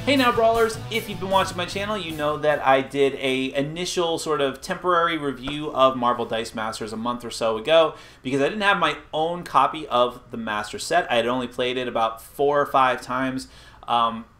Hey now Brawlers, if you've been watching my channel, you know that I did a initial sort of temporary review of Marvel Dice Masters a month or so ago because I didn't have my own copy of the Master Set. I had only played it about 4 or 5 times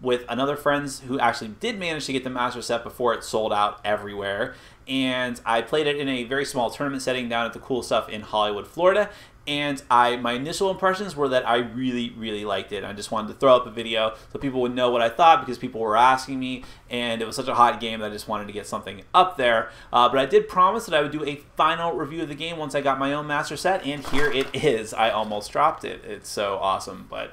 with another friends who actually did manage to get the Master Set before it sold out everywhere. And I played it in a very small tournament setting down at the Cool Stuff in Hollywood, Florida. And my initial impressions were that I really liked it. I just wanted to throw up a video so people would know what I thought because people were asking me, and it was such a hot game that I just wanted to get something up there. But I did promise that I would do a final review of the game once I got my own Master Set, and here it is. I almost dropped it. It's so awesome. But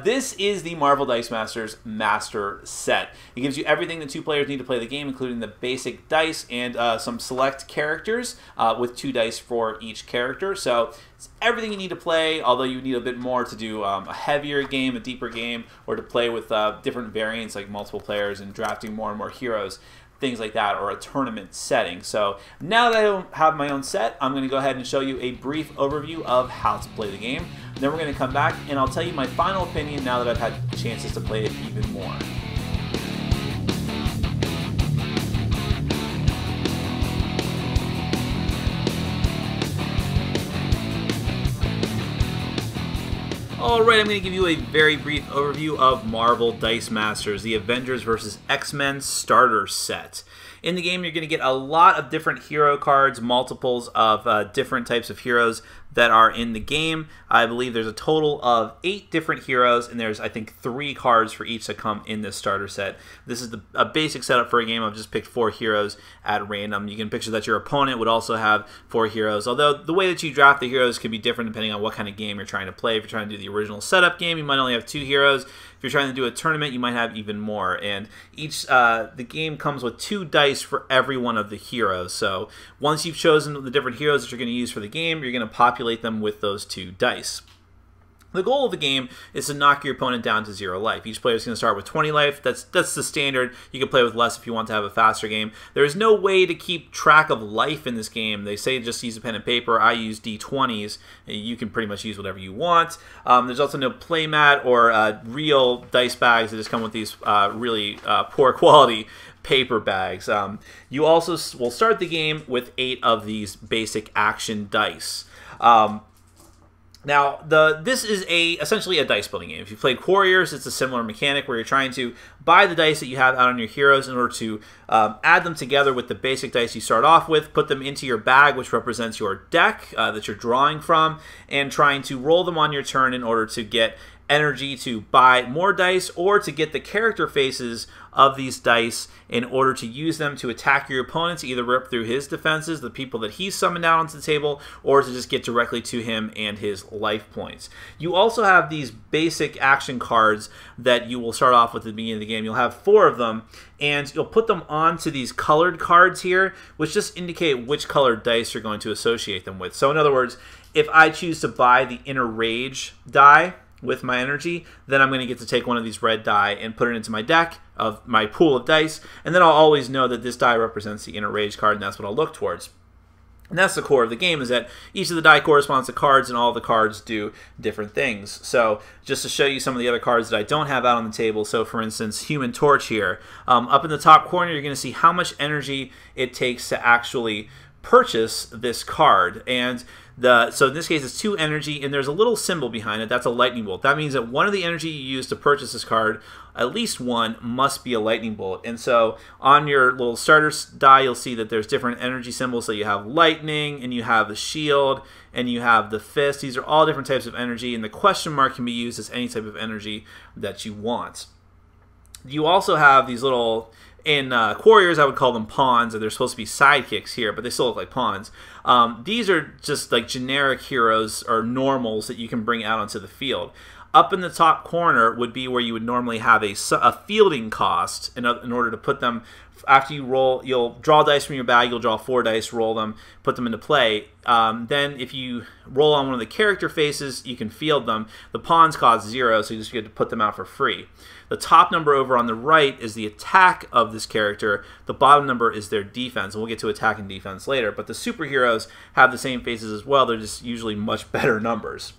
this is the Marvel Dice Masters Master Set. It gives you everything that 2 players need to play the game, including the basic dice and some select characters with 2 dice for each character. So it's everything you need to play, although you need a bit more to do a heavier game, a deeper game, or to play with different variants like multiple players and drafting more and more heroes, things like that, or a tournament setting. So now that I have my own set, I'm going to go ahead and show you a brief overview of how to play the game. Then we're going to come back and I'll tell you my final opinion now that I've had chances to play it even more. Alright, I'm going to give you a very brief overview of Marvel Dice Masters, the Avengers vs. X-Men starter set. In the game, you're going to get a lot of different hero cards, multiples of different types of heroes that are in the game. I believe there's a total of 8 different heroes, and there's, I think, 3 cards for each that come in this starter set. This is a basic setup for a game. I've just picked 4 heroes at random. You can picture that your opponent would also have 4 heroes, although the way that you draft the heroes can be different depending on what kind of game you're trying to play. If you're trying to do the original setup game, you might only have 2 heroes. If you're trying to do a tournament, you might have even more. And the game comes with 2 dice for every one of the heroes. So once you've chosen the different heroes that you're going to use for the game, you're going to populate them with those 2 dice. The goal of the game is to knock your opponent down to 0 life. Each player is going to start with 20 life. That's the standard. You can play with less if you want to have a faster game. There is no way to keep track of life in this game. They say just use a pen and paper. I use D20s. You can pretty much use whatever you want. There's also no playmat or real dice bags that just come with these really poor quality paper bags. You also will start the game with 8 of these basic action dice. Now, this is essentially a dice building game. If you played Warriors, it's a similar mechanic where you're trying to buy the dice that you have out on your heroes in order to add them together with the basic dice you start off with, put them into your bag, which represents your deck that you're drawing from, and trying to roll them on your turn in order to get energy to buy more dice or to get the character faces of these dice in order to use them to attack your opponent, to either rip through his defenses, the people that he's summoned out onto the table, or to just get directly to him and his life points. You also have these basic action cards that you will start off with at the beginning of the game. You'll have 4 of them, and you'll put them onto these colored cards here, which just indicate which colored dice you're going to associate them with. So in other words, if I choose to buy the Inner Rage die with my energy, then I'm going to get to take one of these red die and put it into my deck of my pool of dice, and then I'll always know that this die represents the Inner Rage card, and that's what I'll look towards. And that's the core of the game, is that each of the die corresponds to cards, and all the cards do different things. So just to show you some of the other cards that I don't have out on the table, so for instance, Human Torch here. Up in the top corner, you're going to see how much energy it takes to actually purchase this card. And so in this case, it's 2 energy, and there's a little symbol behind it. That's a lightning bolt. That means that one of the energy you use to purchase this card, at least one, must be a lightning bolt. And so on your little starter die, you'll see that there's different energy symbols. So you have lightning, and you have the shield, and you have the fist. These are all different types of energy, and the question mark can be used as any type of energy that you want. You also have these little... In Warriors, I would call them pawns, and they're supposed to be sidekicks here, but they still look like pawns. These are just like generic heroes or normals that you can bring out onto the field. Up in the top corner would be where you would normally have a fielding cost in order to put them. After you roll, you'll draw dice from your bag, you'll draw 4 dice, roll them, put them into play. Then if you roll on one of the character faces, you can field them. The pawns cost 0, so you just get to put them out for free. The top number over on the right is the attack of this character. The bottom number is their defense, and we'll get to attack and defense later. But the superheroes have the same faces as well. They're just usually much better numbers.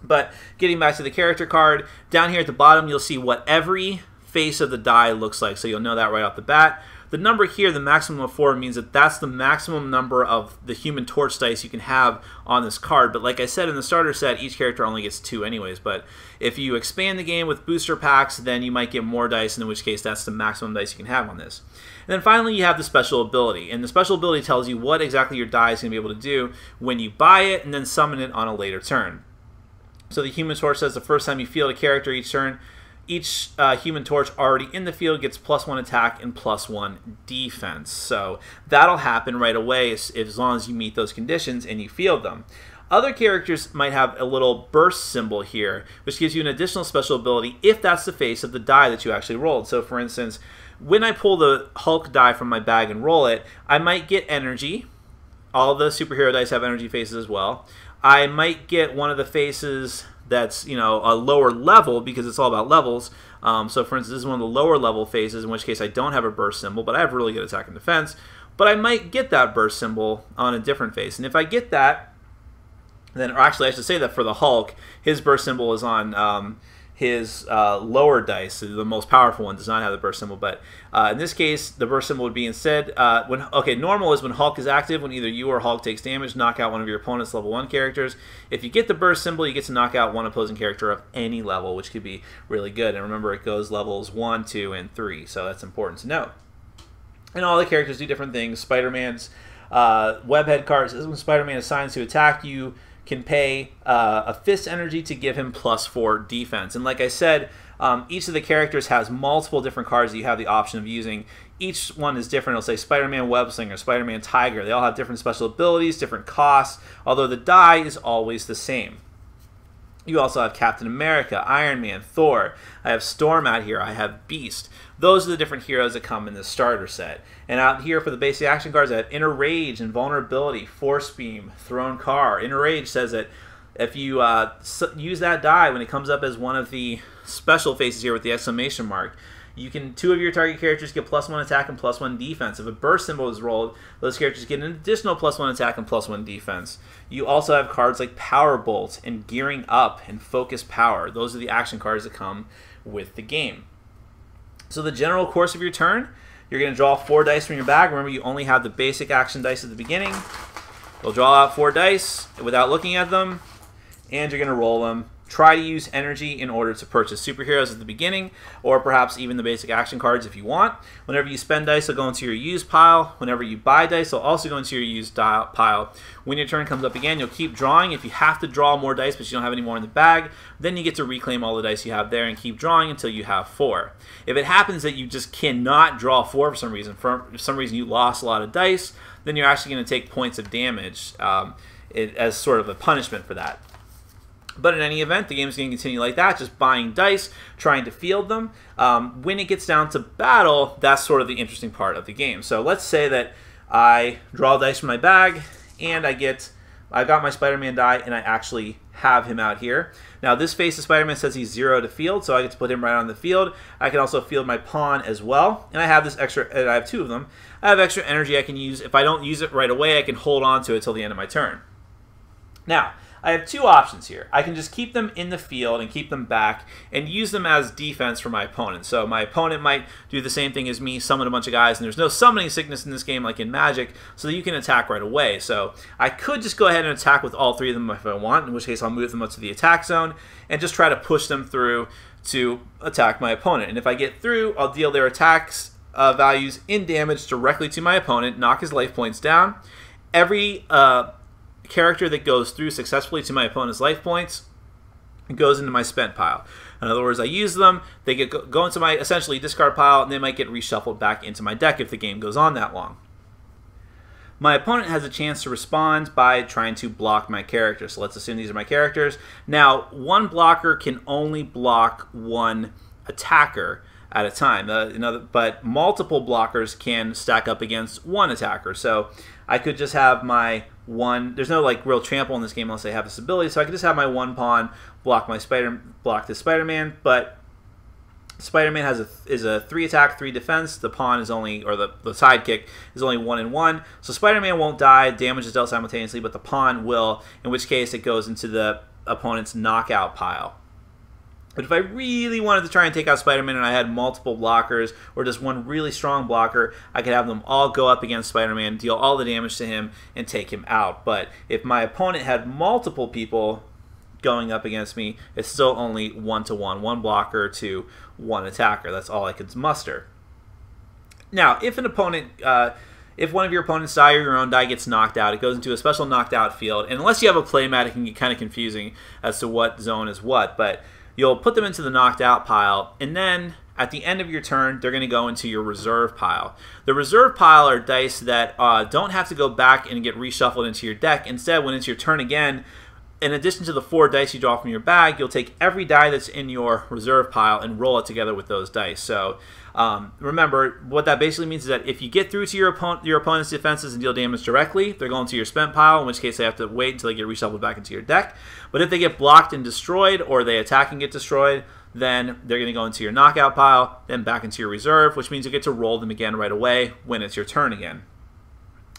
But getting back to the character card, down here at the bottom, you'll see what every face of the die looks like, so you'll know that right off the bat. The number here, the maximum of 4, means that that's the maximum number of the Human Torch dice you can have on this card. But like I said, in the starter set, each character only gets 2 anyways. But if you expand the game with booster packs, then you might get more dice, in which case that's the maximum dice you can have on this. And then finally, you have the special ability. And the special ability tells you what exactly your die is going to be able to do when you buy it and then summon it on a later turn. So the Human Torch says the first time you field a character each turn, each Human Torch already in the field gets +1 attack and +1 defense. So that'll happen right away as long as you meet those conditions and you field them. Other characters might have a little burst symbol here, which gives you an additional special ability if that's the face of the die that you actually rolled. So for instance, when I pull the Hulk die from my bag and roll it, I might get energy. All the superhero dice have energy faces as well. I might get one of the faces that's, you know, a lower level, because it's all about levels. So for instance, this is one of the lower level phases, in which case I don't have a burst symbol, but I have really good attack and defense. But I might get that burst symbol on a different face. And if I get that, then, or actually I should say that for the Hulk, his burst symbol is on his lower dice. The most powerful one does not have the burst symbol, but in this case, the burst symbol would be instead, normal is when Hulk is active, when either you or Hulk takes damage, knock out one of your opponent's level 1 characters. If you get the burst symbol, you get to knock out one opposing character of any level, which could be really good. And remember, it goes levels 1, 2, and 3, so that's important to know. And all the characters do different things. Spider-Man's webhead cards, when Spider-Man assigns to attack, you can pay a fist energy to give him +4 defense. And like I said, each of the characters has multiple different cards that you have the option of using. Each one is different. It'll say Spider-Man Webslinger, Spider-Man Tiger. They all have different special abilities, different costs, although the die is always the same. You also have Captain America, Iron Man, Thor. I have Storm out here. I have Beast. Those are the different heroes that come in the starter set. And out here for the basic action cards, I have Inner Rage, Invulnerability, Force Beam, Thrown Car. Inner Rage says that if you use that die when it comes up as one of the special faces here with the exclamation mark, you can 2 of your target characters get +1 attack and +1 defense. If a burst symbol is rolled, those characters get an additional +1 attack and +1 defense. You also have cards like Power Bolt and Gearing Up and Focus Power. Those are the action cards that come with the game. So the general course of your turn, you're going to draw 4 dice from your bag. Remember, you only have the basic action dice at the beginning. You'll draw out 4 dice without looking at them, and you're going to roll them. Try to use energy in order to purchase superheroes at the beginning, or perhaps even the basic action cards if you want. Whenever you spend dice, they'll go into your used pile. Whenever you buy dice, they'll also go into your used pile. When your turn comes up again, you'll keep drawing. If you have to draw more dice but you don't have any more in the bag, then you get to reclaim all the dice you have there and keep drawing until you have 4. If it happens that you just cannot draw 4 for some reason you lost a lot of dice, then you're actually going to take points of damage as sort of a punishment for that. But in any event, the game is going to continue like that, just buying dice, trying to field them. When it gets down to battle, that's sort of the interesting part of the game. So let's say that I draw dice from my bag, and I got my Spider-Man die, and I actually have him out here. Now, this face of Spider-Man says he's 0 to field, so I get to put him right on the field. I can also field my pawn as well, and I have this extra, and I have 2 of them. I have extra energy I can use. If I don't use it right away, I can hold on to it till the end of my turn. Now, I have 2 options here. I can just keep them in the field and keep them back and use them as defense for my opponent. So my opponent might do the same thing as me, summon a bunch of guys, and there's no summoning sickness in this game like in Magic, so that you can attack right away. So I could just go ahead and attack with all 3 of them if I want, in which case I'll move them up to the attack zone and just try to push them through to attack my opponent. And if I get through, I'll deal their attacks values in damage directly to my opponent, knock his life points down. Every character that goes through successfully to my opponent's life points goes into my spent pile. In other words, I use them, they go into my essentially discard pile, and they might get reshuffled back into my deck if the game goes on that long. My opponent has a chance to respond by trying to block my character. So let's assume these are my characters. Now, one blocker can only block one attacker at a time, but multiple blockers can stack up against one attacker. So I could just have my one. There's no like real trample in this game unless I have this ability. So I could just have my one pawn block the Spider-Man. But Spider-Man is a 3 attack, 3 defense. The pawn is only, or the sidekick is only 1 and 1. So Spider-Man won't die. Damage is dealt simultaneously, but the pawn will. In which case it goes into the opponent's knockout pile. But if I really wanted to try and take out Spider-Man and I had multiple blockers or just one really strong blocker, I could have them all go up against Spider-Man, deal all the damage to him, and take him out. But if my opponent had multiple people going up against me, it's still only 1-to-1, one blocker to one attacker. That's all I could muster. Now, if an opponent, if one of your opponents die or your own die gets knocked out, it goes into a special knocked out field. And unless you have a playmat, it can get kind of confusing as to what zone is what. But you'll put them into the knocked out pile, and then at the end of your turn, they're going to go into your reserve pile. The reserve pile are dice that don't have to go back and get reshuffled into your deck. Instead, when it's your turn again, in addition to the 4 dice you draw from your bag, you'll take every die that's in your reserve pile and roll it together with those dice. So remember, what that basically means is that if you get through to your opponent's defenses and deal damage directly, they're going to your spent pile, in which case they have to wait until they get reshuffled back into your deck. But if they get blocked and destroyed, or they attack and get destroyed, then they're going to go into your knockout pile, then back into your reserve, which means you get to roll them again right away when it's your turn again.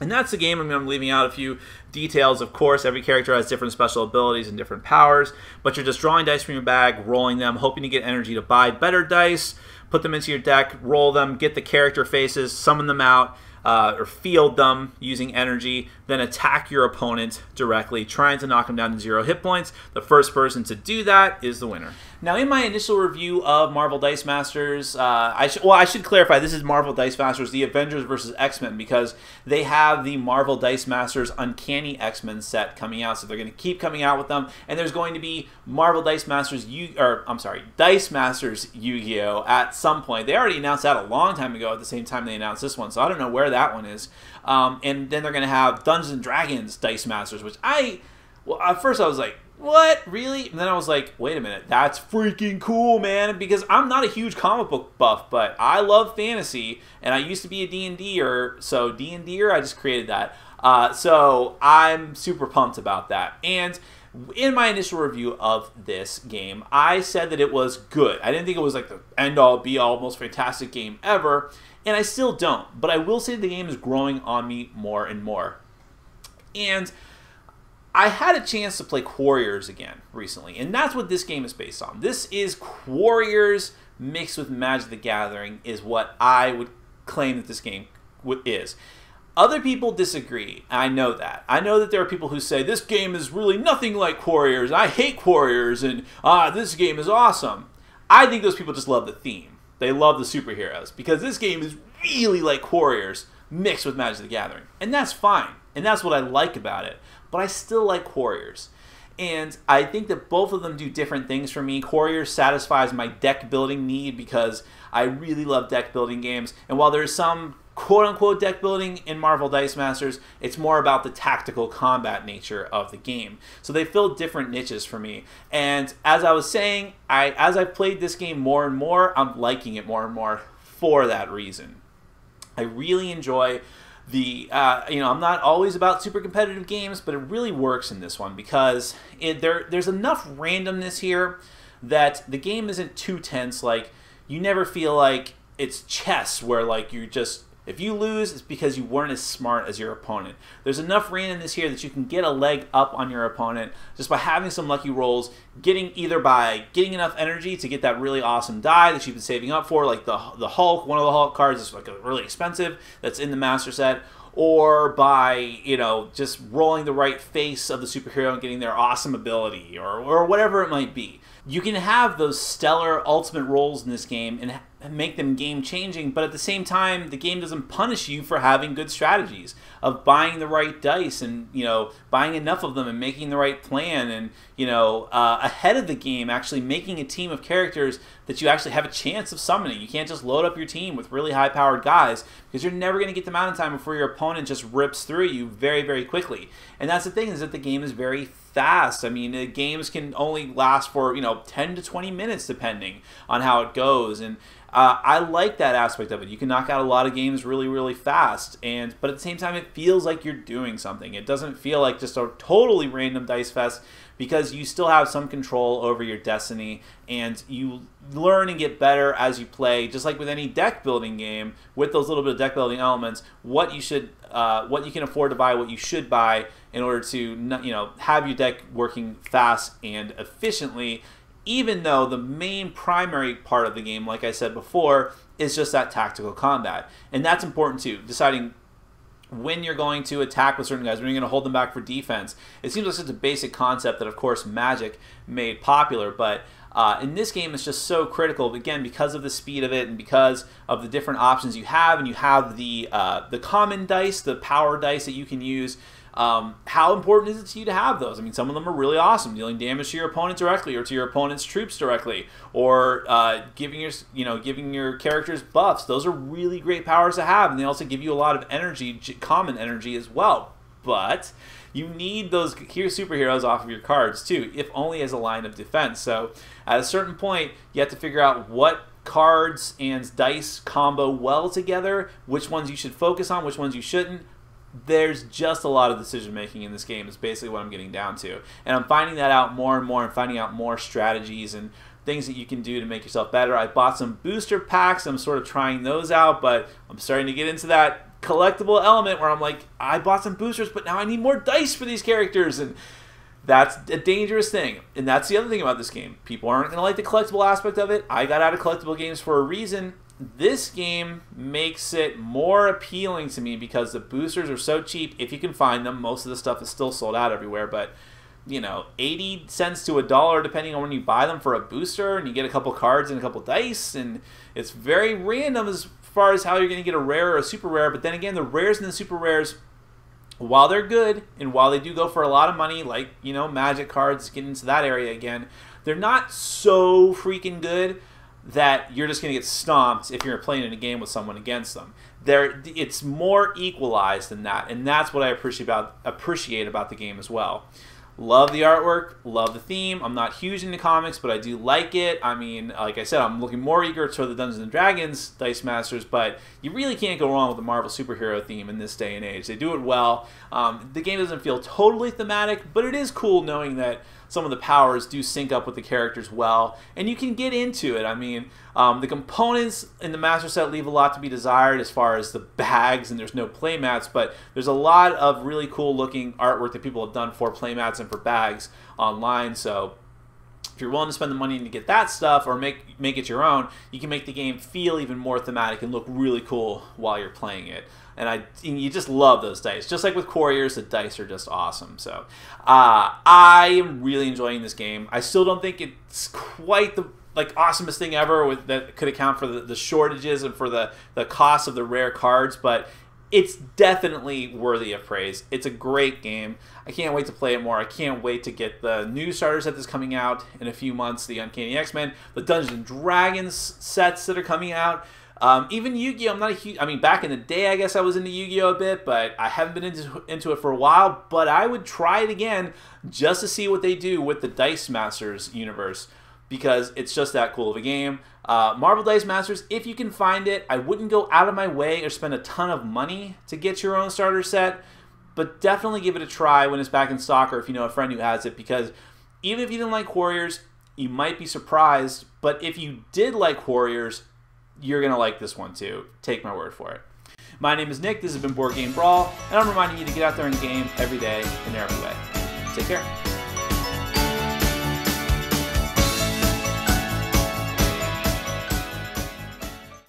And that's the game. I mean, I'm leaving out a few details. Of course, every character has different special abilities and different powers, but you're just drawing dice from your bag, rolling them, hoping to get energy to buy better dice, put them into your deck, roll them, get the character faces, summon them out, or field them using energy, then attack your opponent directly, trying to knock them down to 0 hit points. The first person to do that is the winner. Now, in my initial review of Marvel Dice Masters, I should clarify, this is Marvel Dice Masters, the Avengers versus X-Men, because they have the Marvel Dice Masters Uncanny X-Men set coming out, so they're going to keep coming out with them, and there's going to be Marvel Dice Masters, Dice Masters Yu-Gi-Oh! At some point. They already announced that a long time ago at the same time they announced this one, so I don't know where that one is. And then they're going to have Dungeons & Dragons Dice Masters, which at first I was like, what? Really? And then I was like, wait a minute, that's freaking cool, man, because I'm not a huge comic book buff, but I love fantasy, and I used to be a D&D-er, so D&D-er, I just created that. So I'm super pumped about that. And in my initial review of this game, I said that it was good. I didn't think it was like the end-all, be-all, most fantastic game ever, and I still don't. But I will say the game is growing on me more and more. And I had a chance to play Warriors again recently, and that's what this game is based on. This is Warriors mixed with Magic the Gathering is what I would claim that this game is. Other people disagree. I know that. I know that there are people who say this game is really nothing like Warriors. I hate Warriors, and this game is awesome. I think those people just love the theme. They love the superheroes, because this game is really like Warriors mixed with Magic the Gathering, and that's fine, and that's what I like about it. But I still like Warriors. And I think that both of them do different things for me. Warriors satisfies my deck building need because I really love deck building games. And while there's some quote-unquote deck building in Marvel Dice Masters, it's more about the tactical combat nature of the game. So they fill different niches for me. And as I was saying, as I've played this game more and more, I'm liking it more and more for that reason. I really enjoy I'm not always about super competitive games, but it really works in this one because there's enough randomness here that the game isn't too tense. Like, you never feel like it's chess where like if you lose, it's because you weren't as smart as your opponent. There's enough randomness here that you can get a leg up on your opponent just by having some lucky rolls, either by getting enough energy to get that really awesome die that you've been saving up for, like the Hulk. One of the Hulk cards is like really expensive that's in the Master Set, or by just rolling the right face of the superhero and getting their awesome ability, or whatever it might be. You can have those stellar ultimate rolls in this game and make them game-changing, but at the same time, the game doesn't punish you for having good strategies of buying the right dice and, buying enough of them and making the right plan and, ahead of the game, actually making a team of characters that you actually have a chance of summoning. You can't just load up your team with really high-powered guys because you're never going to get them out in time before your opponent just rips through you very, very quickly. And that's the thing, is that the game is very fast. I mean, the games can only last for 10 to 20 minutes depending on how it goes, and I like that aspect of it. You can knock out a lot of games really, really fast, but at the same time, it feels like you're doing something. It doesn't feel like just a totally random dice fest, because you still have some control over your destiny, and you learn and get better as you play. Just like with any deck building game, with those little bit of deck building elements, what you can afford to buy, what you should buy in order to have your deck working fast and efficiently. Even though the main primary part of the game, like I said before, is just that tactical combat. And that's important too, deciding when you're going to attack with certain guys, when you're going to hold them back for defense. It seems like such a basic concept that, of course, Magic made popular, but in this game it's just so critical, again, because of the speed of it and because of the different options you have, and you have the common dice, the power dice that you can use. How important is it to you to have those? I mean, some of them are really awesome, dealing damage to your opponent directly or to your opponent's troops directly, or giving your characters buffs. Those are really great powers to have, and they also give you a lot of energy, common energy as well. But you need those superheroes off of your cards too, if only as a line of defense. So at a certain point, you have to figure out what cards and dice combo well together, which ones you should focus on, which ones you shouldn't. There's just a lot of decision making in this game is basically what I'm getting down to. And I'm finding that out more and more, and finding out more strategies and things that you can do to make yourself better. I bought some booster packs. I'm sort of trying those out, but I'm starting to get into that collectible element where I'm like, I bought some boosters, but now I need more dice for these characters. And that's a dangerous thing. And that's the other thing about this game. People aren't going to like the collectible aspect of it. I got out of collectible games for a reason. This game makes it more appealing to me because the boosters are so cheap if you can find them. Most of the stuff is still sold out everywhere, but 80 cents to $1 depending on when you buy them for a booster, and you get a couple cards and a couple dice, and it's very random as far as how you're going to get a rare or a super rare. But then again, the rares and the super rares, while they're good and while they do go for a lot of money, like Magic cards, get into that area again, they're not so freaking good that you're just going to get stomped if you're playing in a game with someone against them. It's more equalized than that, and that's what I appreciate about the game as well. Love the artwork, love the theme. I'm not huge into comics, but I do like it. I mean, like I said, I'm looking more eager to the Dungeons & Dragons Dice Masters, but you really can't go wrong with the Marvel superhero theme in this day and age. They do it well. The game doesn't feel totally thematic, but it is cool knowing that some of the powers do sync up with the characters well, and you can get into it. I mean, the components in the Master Set leave a lot to be desired as far as the bags, and there's no playmats, but there's a lot of really cool looking artwork that people have done for playmats and for bags online. So if you're willing to spend the money to get that stuff or make it your own, you can make the game feel even more thematic and look really cool while you're playing it. And you just love those dice. Just like with Couriers, the dice are just awesome. So I am really enjoying this game. I still don't think it's quite the awesomest thing ever that could account for the shortages and for the cost of the rare cards, but it's definitely worthy of praise. It's a great game. I can't wait to play it more. I can't wait to get the new starter set that's coming out in a few months, the Uncanny X-Men, the Dungeons & Dragons sets that are coming out. Even Yu-Gi-Oh! I'm not a huge... I mean, back in the day, I guess I was into Yu-Gi-Oh! A bit, but I haven't been into it for a while. But I would try it again just to see what they do with the Dice Masters universe, because it's just that cool of a game. Marvel Dice Masters, if you can find it, I wouldn't go out of my way or spend a ton of money to get your own starter set, but definitely give it a try when it's back in stock, or if you know a friend who has it, because even if you didn't like Warriors, you might be surprised. But if you did like Warriors, you're going to like this one too. Take my word for it. My name is Nick. This has been Board Game Brawl, and I'm reminding you to get out there and game every day in every way. Take care.